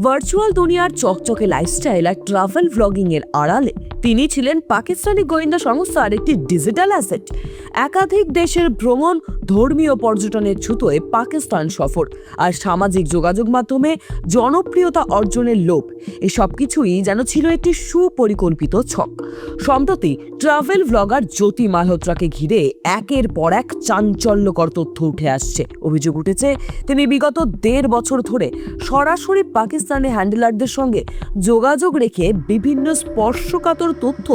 Virtual দুনিয়ার চকচকে lifestyle আর travel blogging এর আড়ালে তিনি ছিলেন পাকিস্তানি গোয়েন্দা সংস্থার একটি ডিজিটাল অ্যাসেট। একাধিক দেশের ভ্রমণ, ধর্মীয় পর্যটনের ছুতোয় পাকিস্তান সফর আর সামাজিক যোগাযোগ মাধ্যমে জনপ্রিয়তা অর্জনের লোভ, এসব কিছুই যেন ছিল একটি সুপরিকল্পিত ছক। সম্প্রতি ট্রাভেল ব্লগার জ্যোতি মালহোত্রাকে ঘিরে একের পর এক চাঞ্চল্যকর তথ্য উঠে আসছে। অভিযোগ উঠেছে তিনি বিগত 1.5 বছর ধরে সরাসরি পাকিস্তানি হ্যান্ডেলারদের সঙ্গে যোগাযোগ রেখে বিভিন্ন স্পর্শকাতর তথ্য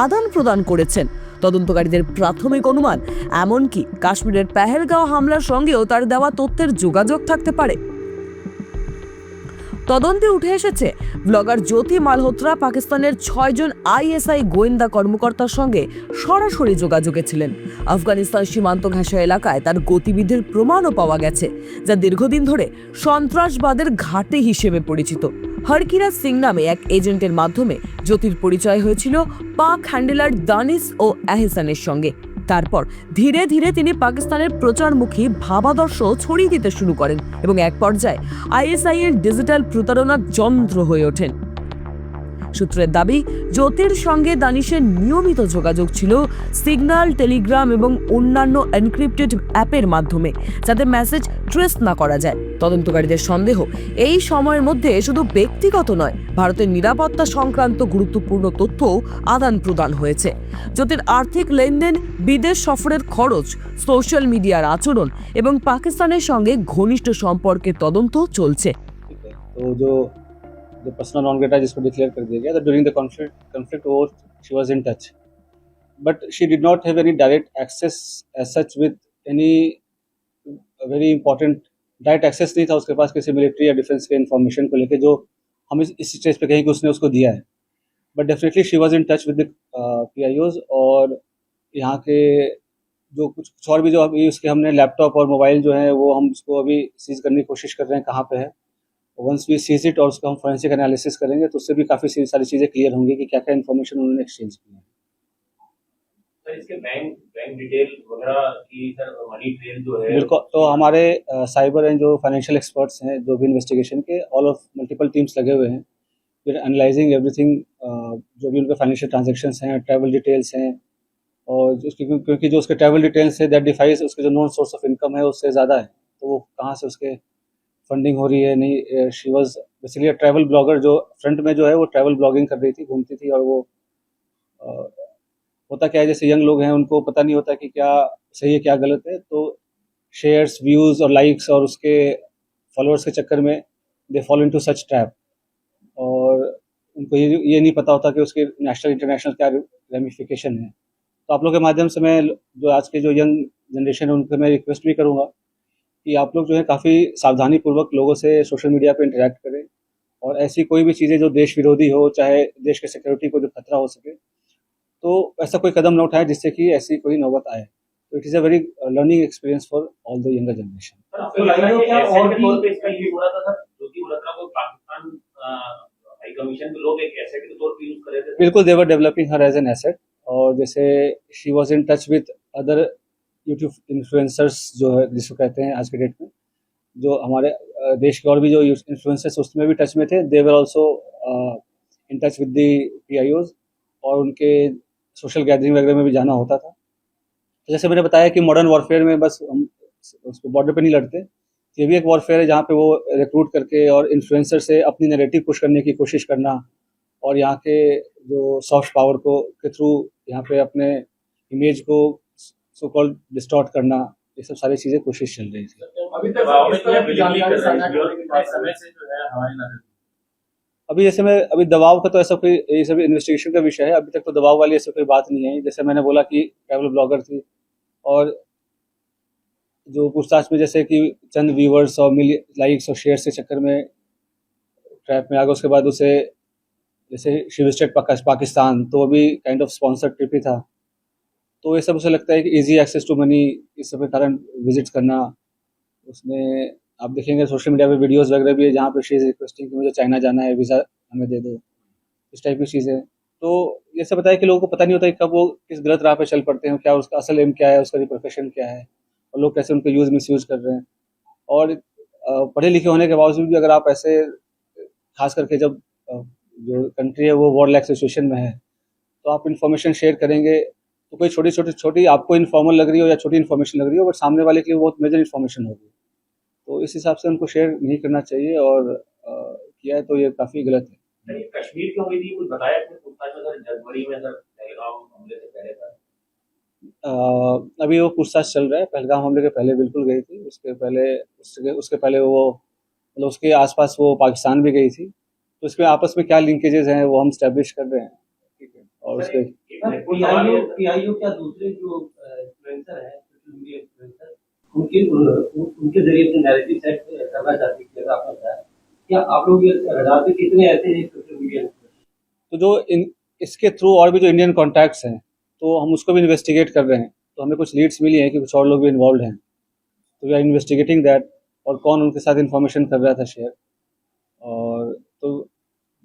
আদান প্রদান করেছেন। তদন্তকারীদের প্রাথমিক অনুমান, এমনকি কাশ্মীরের পেহেলগাঁও হামলার সঙ্গেও তার দেওয়া তথ্যের যোগাযোগ থাকতে পারে। তদন্তে উঠে এসেছে ব্লগার জ্যোতি মালহোত্রা পাকিস্তানের 6 জন আইএসআই গোয়েন্দা কর্মকর্তার সঙ্গে সরাসরি যোগাযোগে ছিলেন। আফগানিস্তান সীমান্ত ঘেঁষা এলাকায় তার গতিবিধির প্রমাণও পাওয়া গেছে, যা দীর্ঘদিন ধরে সন্ত্রাসবাদের ঘাঁটি হিসেবে পরিচিত। হরকিরাজ সিং নামে এক এজেন্টের মাধ্যমে জ্যোতির পরিচয় হয়েছিল পাক হ্যান্ডেলার দানিশ ও এহসানের সঙ্গে। তারপর ধীরে ধীরে তিনি পাকিস্তানের প্রচারমুখী ভাবাদর্শ ছড়িয়ে দিতে শুরু করেন এবং এক পর্যায়ে আইএসআই এর ডিজিটাল প্রতারণার যন্ত্র হয়ে ওঠেন। সূত্রের দাবি, জ্যোতির সঙ্গে দানিশের নিয়মিত যোগাযোগ ছিল সিগন্যাল, টেলিগ্রাম এবং অন্যান্য এনক্রিপ্টেড অ্যাপের মাধ্যমে, যাতে মেসেজ ট্রেস না করা যায়। তদন্তকারীদের সন্দেহ, এই সময়ের মধ্যে শুধু ব্যক্তিগত নয়, ভারতের নিরাপত্তা সংক্রান্ত গুরুত্বপূর্ণ তথ্য আদান প্রদান হয়েছে। জ্যোতির আর্থিক লেনদেন, বিদেশ সফরের খরচ, সোশ্যাল মিডিয়ার আচরণ এবং পাকিস্তানের সঙ্গে ঘনিষ্ঠ সম্পর্কের তদন্ত চলছে। जो पर्सनल नॉन ग्रेटा जिसको डिक्लेयर कर दिया गया, तो ड्यूरिंग द conflict वो she was in touch, but she did not have any direct access as such with any very important direct access नहीं था उसके पास किसी मिलिट्री या डिफेंस के इन्फॉर्मेशन को लेके, जो हम इस स्टेज पे कहीं कि उसने उसको दिया है। But definitely she was in touch with the PIOs, और यहाँ के जो कुछ और भी जो अभी उसके हमने लैपटॉप और मोबाइल जो है वो हम उसको अभी सीज करने की कोशिश कर रहे हैं कहाँ पे है। वंस वी सीज इट और उसका हम फोरेंसिक एनालिसिस करेंगे तो उससे भी काफ़ी सारी चीज़ें क्लियर होंगी कि क्या क्या इन्फॉर्मेशन उन्होंने एक्सचेंज की है। सर, इसके बैंक डिटेल वगैरह की सर मनी ट्रेल जो है, बिल्कुल, तो हमारे साइबर एंड जो फाइनेंशियल एक्सपर्ट्स हैं जो भी इन्वेस्टिगेशन के, ऑल ऑफ मल्टीपल टीम्स लगे हुए हैं। फिर एनालाइजिंग एवरीथिंग, जो भी उनके फाइनेंशियल ट्रांजेक्शंस हैं, ट्रैवल डिटेल्स हैं, और क्योंकि जो उसके ट्रैवल डिटेल्स है दैट डिफाइज उसके जो नॉन सोर्स ऑफ इनकम है उससे ज़्यादा है, तो वो कहाँ से उसके फंडिंग हो रही है। नहीं, she was basically travel blogger, जो फ्रंट में जो है वो ट्रैवल ब्लॉगिंग कर रही थी, घूमती थी। और वो होता क्या है, जैसे यंग लोग हैं उनको पता नहीं होता कि क्या सही है क्या गलत है, तो शेयर्स, व्यूज़ और लाइक्स और उसके फॉलोअर्स के चक्कर में they follow into such trap, और उनको ये नहीं पता होता कि उसके नेशनल इंटरनेशनल क्या रेमिफिकेशन है। तो आप लोग के माध्यम से मैं जो आज के जो यंग जनरेशन है उनको मैं रिक्वेस्ट भी करूँगा कि आप लोग जो है काफ़ी सावधानी पूर्वक लोगों से सोशल मीडिया पे इंटरेक्ट करें, और ऐसी कोई भी चीज़ें जो देश विरोधी हो, चाहे देश के सिक्योरिटी को जो खतरा हो सके, तो ऐसा कोई कदम न उठाएं जिससे कि ऐसी कोई नौबत आए। तो it is a very learning experience for all the younger generation. Sir, आपको लग रहा है कि ऐसे के तौर पे इसका यूज हो रहा था सर? ज्योति मल्होत्रा को पाकिस्तान हाई कमीशन के लोग एक एसेट के तौर पे यूज कर रहे थे? बिल्कुल, they were developing her as an asset, और जैसे she was in touch with other YouTube influencers जो है जिसको कहते हैं आज के डेट में, जो हमारे देश के और भी जो इन्फ्लुएंसर्स उसमें भी टच में थे। They were also in touch with the PIOs, और उनके सोशल गैदरिंग वगैरह में भी जाना होता था। तो जैसे मैंने बताया कि मॉडर्न वॉरफेयर में बस हम उस पर बॉर्डर पे नहीं लड़ते, ये भी एक वॉरफेयर है जहाँ पे वो रिक्रूट करके और इन्फ्लुएंसर से अपनी नैरेटिव पुश करने की कोशिश करना, और यहाँ के जो सॉफ्ट पावर को के थ्रू यहाँ पे अपने इमेज को सो कॉल्ड डिस्टॉर्ट करना, ये सब सारी चीज़ें कोशिश चल रही थी। अभी तक जानकारी साझा करने के बाद समय से जो है हमारी नजर, अभी जैसे मैं अभी दबाव का तो ऐसा कोई, ये सब इन्वेस्टिगेशन का विषय है, अभी तक तो दबाव वाली ऐसी कोई बात नहीं है। जैसे मैंने बोला कि ट्रैवल ब्लॉगर थी, और जो पूछताछ में जैसे कि चंद व्यूवर्स और लाइक्स और शेयर्स के चक्कर में ट्रैप में आ गया, उसके बाद उसे जैसे शी विजिटेड पाकिस्तान, तो अभी काइंड ऑफ स्पॉन्सर्ड ट्रिप ही था। तो ये सब उसे लगता है कि इजी एक्सेस टू मनी, इस सब के कारण विजिट करना। उसने आप देखेंगे सोशल मीडिया पे वीडियोस वगैरह भी है जहाँ पे शी इज़ रिक्वेस्टिंग कि मुझे चाइना जाना है, वीज़ा हमें दे दो, इस टाइप की चीज़ें। तो ये सब बताया कि लोगों को पता नहीं होता कि कब वो किस गलत राह पे चल पड़ते हैं, क्या उसका असल एम क्या है, उसका प्रोफेशन क्या है, और लोग कैसे उनको मिसयूज़ कर रहे हैं। और पढ़े लिखे होने के बावजूद भी अगर आप ऐसे खास करके जब जो कंट्री है वो वॉर लाइक सिचुएशन में है, तो आप इन्फॉर्मेशन शेयर करेंगे तो कोई छोटी आपको इन्फॉर्मल लग रही हो या छोटी इन्फॉर्मेशन लग रही हो, बट सामने वाले के लिए बहुत मेजर इन्फॉर्मेशन होगी, तो इस हिसाब से उनको शेयर नहीं करना चाहिए, और किया है तो ये काफ़ी गलत है। सर, ये कश्मीर क्यों गई थी, कुछ बताया इसमें पूछताछ में सर? जनवरी में सर पहलगाम हमले से पहले था। अभी वो पूछताछ चल रहा है। पहलगाम हमले के पहले बिल्कुल गई थी, उसके पहले वो मतलब उसके आसपास वो पाकिस्तान भी गई थी, तो इसमें आपस में क्या लिंकेजेस हैं वो हम स्टैब्लिश कर रहे हैं, ठीक है। और उसके पीआईओ क्या दूसरे जो इन्फ्लुएंसर हैं, सोशल मीडिया इन्फ्लुएंसर, उनके जरिए अपने नैरेटिव सेट करना चाहती है, जैसा आपने बताया, क्या आप लोग ये रडार पे कितने ऐसे हैं सोशल मीडिया इन्फ्लुएंसर? तो जो इसके थ्रू और भी जो इंडियन कॉन्टैक्ट्स हैं, तो हम उसको भी इन्वेस्टिगेट कर रहे हैं, तो हमें कुछ लीड्स मिली हैं कि कुछ और लोग भी इन्वॉल्व हैं, तो वी आर इन्वेस्टिगेटिंग दैट, और कौन उनके साथ इन्फॉर्मेशन कर रहा था शेयर, और तो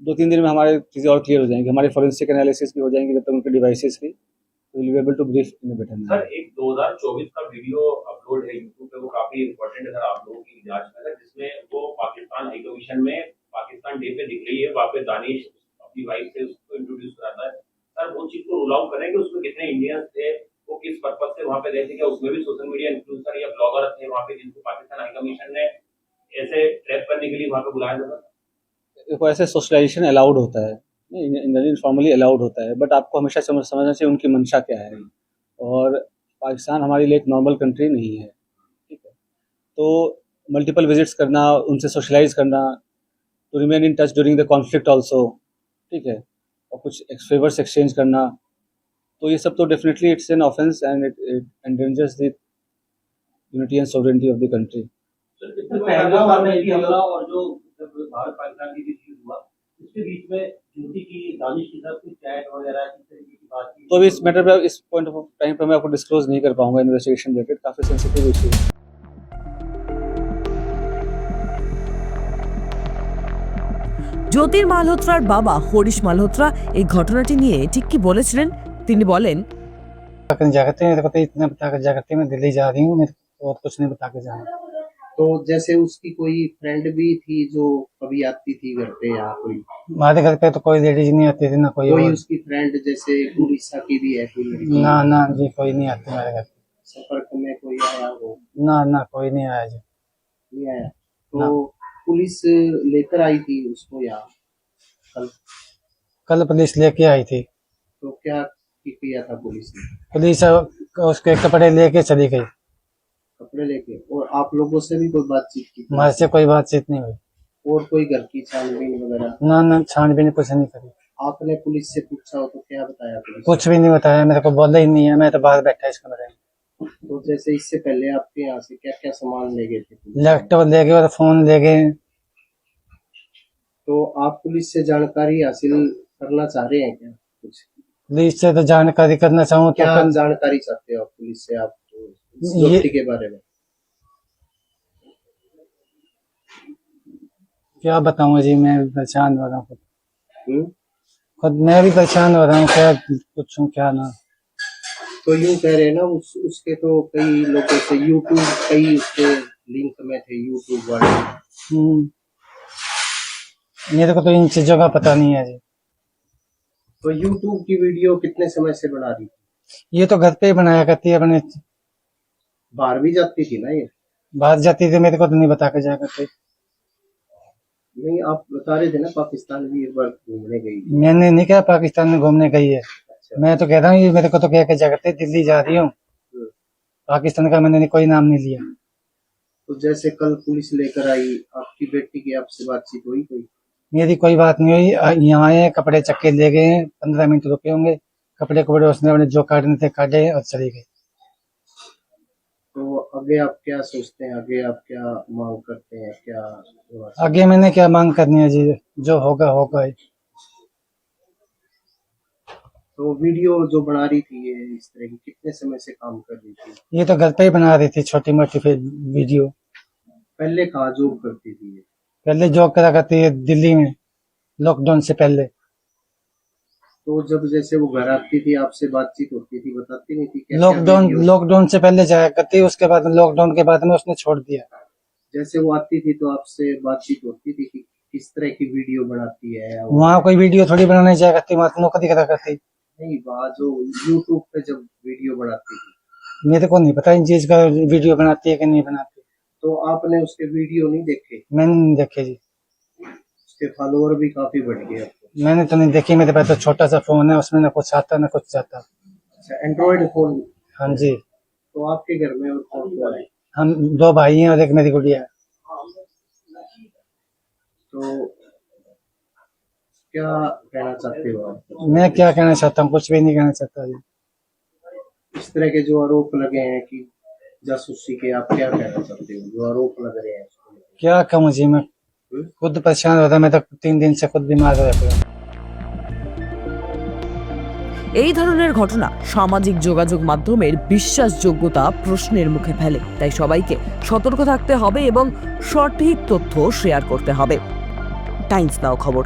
2-3 दिन में हमारे चीज़ें और क्लियर हो जाएंगी, हमारे फॉरेंसिक एनालिसिस भी हो जाएंगे, जब तक उनके डिवाइसेस की will be able to brief in a better sir, एक 2024 का वीडियो अपलोड है यूट्यूब पे, वो काफी इंपॉर्टेंट है सर आप लोगों की जांच में सर, जिसमें वो पाकिस्तान हाई कमीशन में पाकिस्तान डे पे दिख रही है, वहाँ पे दानिश अपनी वाइफ से उसको इंट्रोड्यूस कराता है। सर, वो चीज को रूल आउट करें कि उसमें कितने इंडियंस थे, वो किस पर्पज से वहाँ पे गए थे, क्या उसमें भी सोशल मीडिया इन्फ्लुएंसर या ब्लॉगर थे वहाँ पे जिनको पाकिस्तान हाई कमीशन ने ऐसे ट्रैप करने के लिए वहाँ पे बुलाया था? देखो, ऐसे सोशलाइजेशन अलाउड होता है, इनफॉर्मली अलाउड होता है, बट आपको हमेशा समझना चाहिए उनकी मंशा क्या है, और पाकिस्तान हमारे लिए एक नॉर्मल कंट्री नहीं है, ठीक है। तो मल्टीपल विजिट्स करना, उनसे सोशलाइज करना, to remain in touch during the conflict also, ठीक है, और कुछ फेवर्स एक्सचेंज करना, तो ये सब तो definitely it's an offence and it endangers the unity and sovereignty of the country. Pahalgam आतंकी हमला और जो जब भारत पाकिस्तान के बीच युद्ध हुआ, उसके बीच में ज्योति की दानिश के साथ कुछ चैट वगैरह इस तरीके की बात की, तो अभी इस मैटर पे, इस पॉइंट ऑफ टाइम पे मैं आपको डिस्क्लोज नहीं कर पाऊंगा, इन्वेस्टिगेशन रिलेटेड काफ़ी सेंसिटिव इशू है। জ্যোতির মালহোত্রার বাবা হরিশ মালহোত্রা এই ঘটনাটি নিয়ে ঠিক কি বলেছিলেন তিনি বলেন, जागते मेरे को तो इतना बता कर जागते मैं दिल्ली जा रही हूँ, मेरे को और कुछ नहीं बता के जाना। तो जैसे उसकी कोई फ्रेंड भी थी जो कभी आती थी घर पे, या कोई हमारे घर पे तो कोई लेडीज नहीं आती थी, ना कोई कोई और। उसकी फ्रेंड जैसे उड़ीसा की भी है कोई लड़की, ना ना जी, कोई नहीं आती हमारे घर पे। संपर्क में कोई आया हो? ना ना, कोई नहीं आया जी। नहीं आया। तो पुलिस लेकर आई थी उसको, या कल कल पुलिस लेके आई थी, तो क्या किया था पुलिस ने? पुलिस उसके कपड़े लेके चली गई, कपड़े लेके। और आप लोगों से भी कोई बातचीत की थी? हमारे से कोई बातचीत नहीं हुई। और कोई घर की छानबीन वगैरह? ना ना, छानबीन कुछ नहीं करी। आपने पुलिस से पूछा हो तो क्या बताया पुलिस? कुछ भी नहीं बताया, मेरे को बोला ही नहीं है, मैं तो बाहर बैठा इस कमरे में। तो जैसे इससे पहले आपके यहाँ से क्या क्या सामान ले गए थे? लैपटॉप ले गए और फोन ले गए। तो आप पुलिस से जानकारी हासिल करना चाह रहे हैं क्या कुछ? पुलिस से तो जानकारी करना चाहूँ तो क्या जानकारी चाहते हो आप पुलिस से, आप इस दोस्ती के बारे में? क्या बताऊँ जी, मैं भी परेशान हो रहा हूँ, खुद मैं भी परेशान हो रहा हूँ, क्या पूछूं क्या ना। तो यूं कह रहे हैं ना, उसके तो कई लोगों से यूट्यूब, कई उसके लिंक में थे यूट्यूब वाले। मेरे को तो इन चीजों का पता नहीं है जी। तो यूट्यूब की वीडियो कितने समय से बना रही थी? ये तो घर पे ही बनाया करती है अपने। बाहर भी जाती थी ना ये? बाहर जाती थी, मेरे को तो नहीं बता के जाया करती। नहीं, आप बता रहे थे ना पाकिस्तान भी एक बार घूमने गई। मैंने नहीं कहा पाकिस्तान में घूमने गई है। अच्छा। मैं तो कह रहा हूँ ये मेरे को तो कह के जा करते दिल्ली जा रही हूँ, पाकिस्तान का मैंने कोई नाम नहीं लिया। तो जैसे कल पुलिस लेकर आई, आपकी बेटी की आपसे बातचीत हुई कोई? मेरी कोई बात नहीं हुई। यहाँ आए, कपड़े चक्के ले गए, 15 मिनट रुके होंगे, कपड़े उसने अपने जो काटने थे काटे और चली गई। तो आगे आप क्या सोचते हैं, आगे आप क्या मांग करते हैं, क्या? आगे मैंने क्या मांग करनी है जी, जो होगा होगा। तो वीडियो जो बना रही थी ये इस तरह की, कितने समय से काम कर रही थी? ये तो घर पे ही बना रही थी छोटी मोटी वीडियो। पहले कहाँ जॉब करती थी ये? पहले जॉब करा करती है दिल्ली में, लॉकडाउन से पहले। तो जब जैसे वो घर आती थी आपसे बातचीत होती थी, बताती नहीं थी? लॉकडाउन से पहले जाया करती, उसके बाद लॉकडाउन के बाद में उसने छोड़ दिया। जैसे वो आती थी तो आपसे बातचीत होती थी कि किस तरह की वीडियो बनाती है या वहाँ कोई वीडियो थोड़ी बनाने जाया करती, वहाँ तो नौकरी करा करती। नहीं, वहाँ जो यूट्यूब पे जब वीडियो बनाती थी मेरे को नहीं पता इन चीज का, वीडियो बनाती है कि नहीं बनाती। तो आपने उसके वीडियो नहीं देखे? मैंने नहीं देखे जी, उसके फॉलोअर भी काफी बढ़ गए अब तो। मैंने तो नहीं देखी। मेरे पास तो छोटा सा फोन है, उसमें ना कुछ आता ना कुछ जाता। अच्छा, एंड्रॉइड फोन। हाँ जी, तो आपके घर में और कौन कौन है? हम 2 भाई हैं और एक मेरी गुड़िया है। तो क्या कहना चाहते हो आप? मैं क्या कहना चाहता हूँ, कुछ भी नहीं कहना चाहता जी। इस तरह के जो आरोप लगे हैं कि जासूसी के, आप क्या कहना चाहते हो जो आरोप लग रहे हैं उसको लेकर? क्या कहूँ जी, मैं खुद परेशान होता। मैं तो 3 दिन से खुद बीमार हो रहा। এই ধরনের ঘটনা সামাজিক যোগাযোগ মাধ্যমের বিশ্বাসযোগ্যতা প্রশ্নের মুখে ফেলে, তাই সবাইকে সতর্ক থাকতে হবে এবং সঠিক তথ্য শেয়ার করতে হবে। টাইমস নাও খবর।